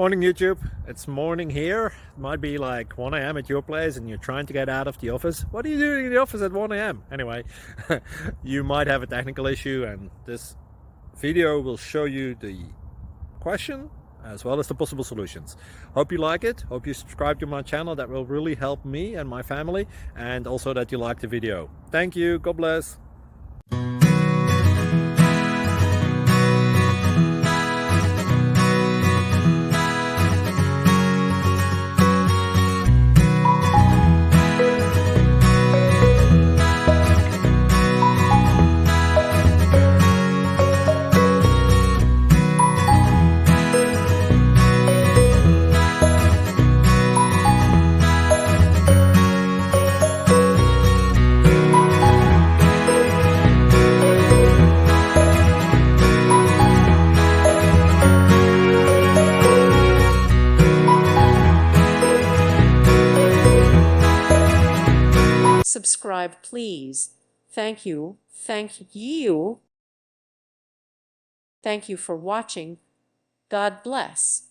Morning YouTube, it's morning here. It might be like 1 a.m. at your place and you're trying to get out of the office. What are you doing in the office at 1 a.m.? Anyway, you might have a technical issue and this video will show you the question as well as the possible solutions. Hope you like it, hope you subscribe to my channel. That will really help me and my family, and also that you like the video. Thank you, God bless. Subscribe, please. Thank you. Thank you. Thank you for watching. God bless.